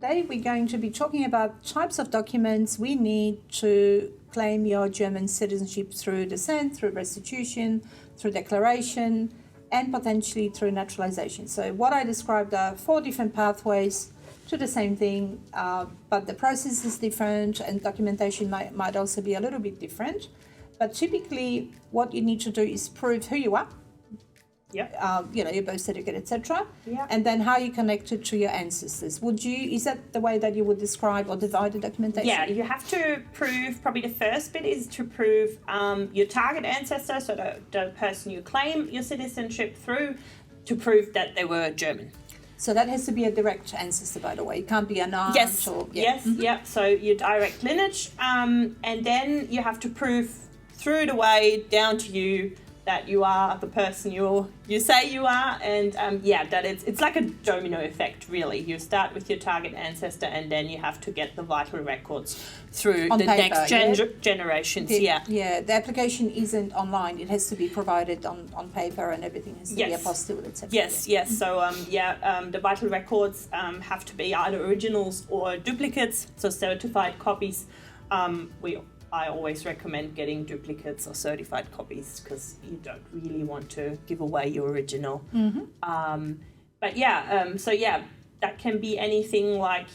Today we're going to be talking about types of documents we need to claim your German citizenship through descent, through restitution, through declaration, and potentially through naturalization. So what I described are 4 different pathways to the same thing, but the process is different and documentation might also be a little bit different. But typically what you need to do is prove who you are. Your birth certificate, etc. And then how you connect it to your ancestors. Is that the way that you would describe or divide the documentation? Yeah, you have to prove, probably the first bit is to prove your target ancestor, so the person you claim your citizenship through, to prove that they were German. So that has to be a direct ancestor, by the way. It can't be an aunt. Yes, Mm-hmm. So your direct lineage, and then you have to prove through the way down to you that you are the person you say you are, and that it's like a domino effect, really. You start with your target ancestor, and then you have to get the vital records through on the paper, next generations. The application isn't online; it has to be provided on paper, and everything has to be apostilled, etc. Yes. So the vital records have to be either originals or duplicates, so certified copies. I always recommend getting duplicates or certified copies because you don't really want to give away your original. Mm-hmm. That can be anything like,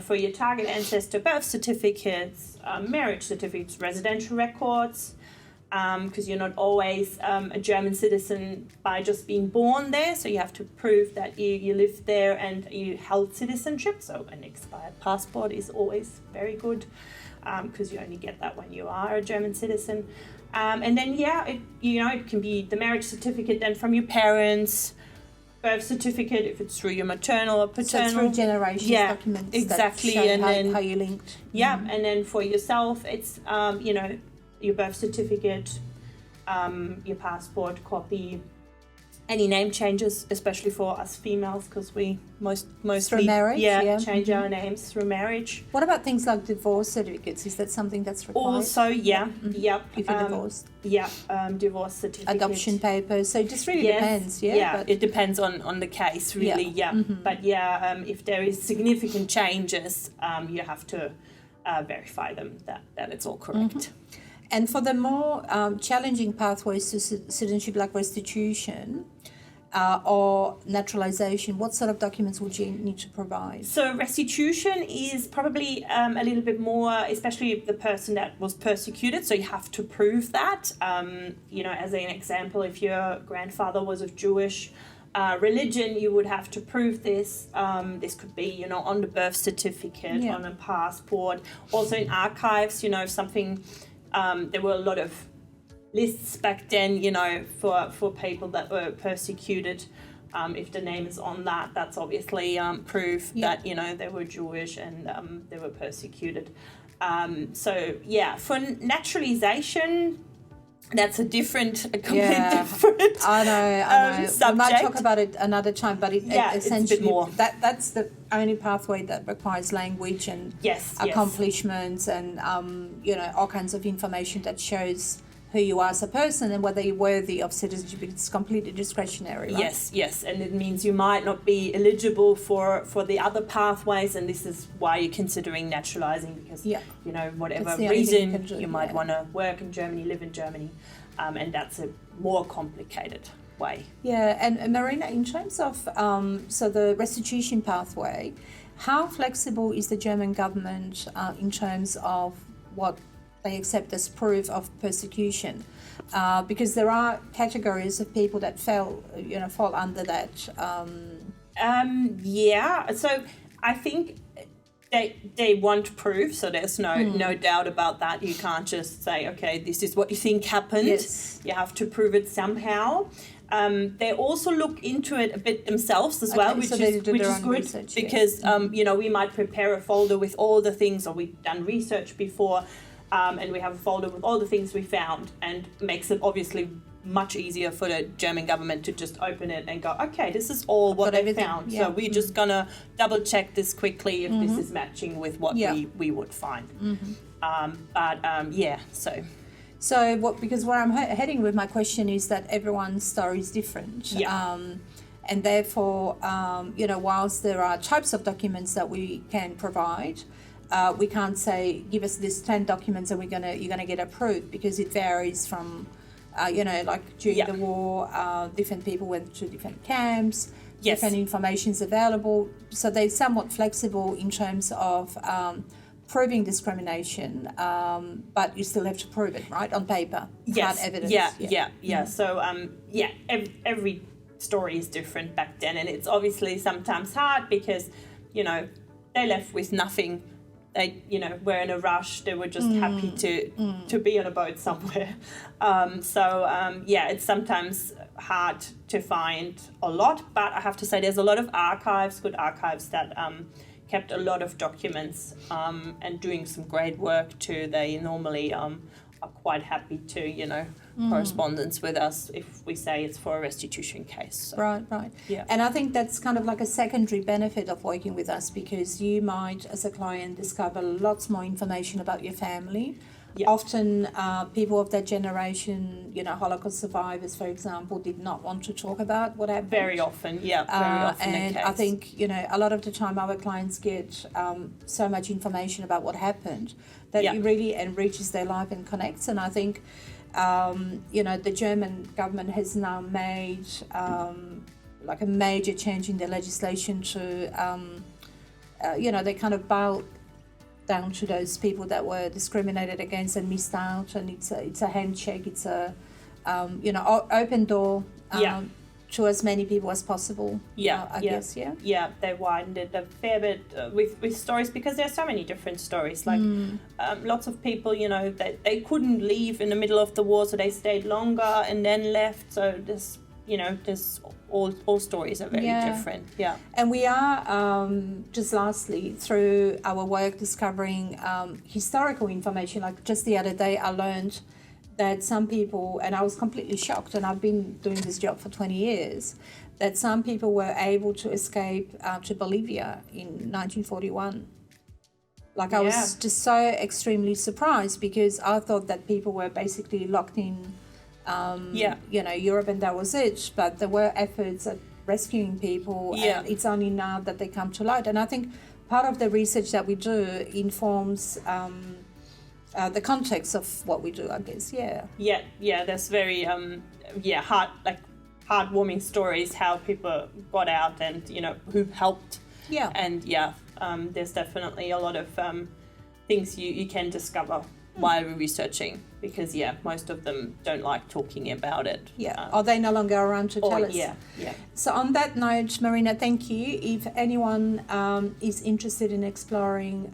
for your target ancestor, birth certificates, marriage certificates, residential records, because you're not always a German citizen by just being born there. So you have to prove that you lived there and you held citizenship. So an expired passport is always very good, because you only get that when you are a German citizen. And then, it can be the marriage certificate then from your parents, birth certificate if it's through your maternal or paternal. So through generations documents exactly. that show and then, how you linked. Yeah, and then for yourself, it's, your birth certificate, your passport copy, any name changes, especially for us females, because we mostly through marriage, change our names through marriage. What about things like divorce certificates? Is that something that's required? Also, if you're divorced. Divorce certificate. Adoption papers. So it just really depends. But it depends on the case, really. But if there is significant changes, you have to verify them that it's all correct. Mm-hmm. And for the more challenging pathways to citizenship, like restitution or naturalization, what sort of documents would you need to provide? So restitution is probably a little bit more, especially the person that was persecuted. So you have to prove that. As an example, if your grandfather was of Jewish religion, you would have to prove this. This could be, on the birth certificate, on a passport. Also in archives, if something... there were a lot of lists back then, for people that were persecuted. If the name is on that, that's obviously proof that, they were Jewish and they were persecuted. For naturalization, that's a completely different I know. subject. We might talk about it another time, but essentially it's a bit more. That's the only pathway that requires language and accomplishments and all kinds of information that shows who you are as a person and whether you're worthy of citizenship. It's completely discretionary, right? Yes, and it means you might not be eligible for the other pathways, and this is why you're considering naturalizing, because whatever reason you might want to work in Germany, live in Germany, and that's a more complicated way. Yeah, and Marina, in terms of the restitution pathway, how flexible is the German government in terms of what they accept as proof of persecution, because there are categories of people that fall under that. So I think they want proof, so there's no doubt about that. You can't just say, okay, this is what you think happened. Yes. You have to prove it somehow. They also look into it a bit themselves as well, which is good research, because we might prepare a folder with all the things, or we've done research before. And we have a folder with all the things we found, and makes it obviously much easier for the German government to just open it and go, okay, this is all what they found. Yeah. So we're just going to double check this quickly if this is matching with what we would find. So because where I'm heading with my question is that everyone's story is different. And therefore, whilst there are types of documents that we can provide, we can't say, give us this 10 documents and you're gonna get approved, because it varies from, like during the war, different people went to different camps, different information is available. So they're somewhat flexible in terms of proving discrimination, but you still have to prove it, right, on paper. Yes. Hard evidence. Yeah. So, every story is different back then, and it's obviously sometimes hard because, they left with nothing. They, were in a rush. They were just happy to be on a boat somewhere. It's sometimes hard to find a lot, but I have to say there's a lot of good archives that kept a lot of documents and doing some great work too. They normally are quite happy to, correspondence with us if we say it's for a restitution case. So. Right. Yeah. And I think that's kind of like a secondary benefit of working with us, because you might, as a client, discover lots more information about your family. Yeah. Often people of that generation, Holocaust survivors, for example, did not want to talk about what happened. Very often. And I think, a lot of the time our clients get so much information about what happened that it really enriches their life and connects. And I think, the German government has now made like a major change in their legislation to, they kind of bow down to those people that were discriminated against and missed out, and it's a handshake, it's a open door to as many people as possible. I guess. They widened it a fair bit with stories, because there's so many different stories. Like lots of people, they couldn't leave in the middle of the war, so they stayed longer and then left. So there's all stories are very different. Yeah. And we are, just lastly, through our work discovering historical information. Like just the other day, I learned that some people, and I was completely shocked, and I've been doing this job for 20 years, that some people were able to escape to Bolivia in 1941. Like I was just so extremely surprised, because I thought that people were basically locked in Europe, and that was it. But there were efforts at rescuing people, and it's only now that they come to light. And I think part of the research that we do informs the context of what we do, I guess. That's very heartwarming stories, how people got out and who helped. And there's definitely a lot of things you can discover while we're researching, because most of them don't like talking about it. Or they're no longer around to tell us. So on that note, Marina, thank you. If anyone is interested in exploring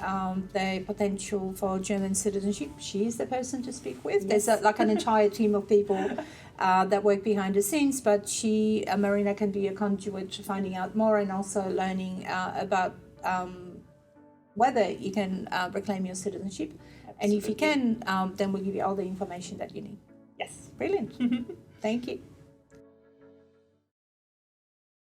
the potential for German citizenship, she is the person to speak with. There's an entire team of people that work behind the scenes, but Marina can be a conduit to finding out more, and also learning about whether you can reclaim your citizenship. And if you can, then we'll give you all the information that you need. Yes. Brilliant. Thank you.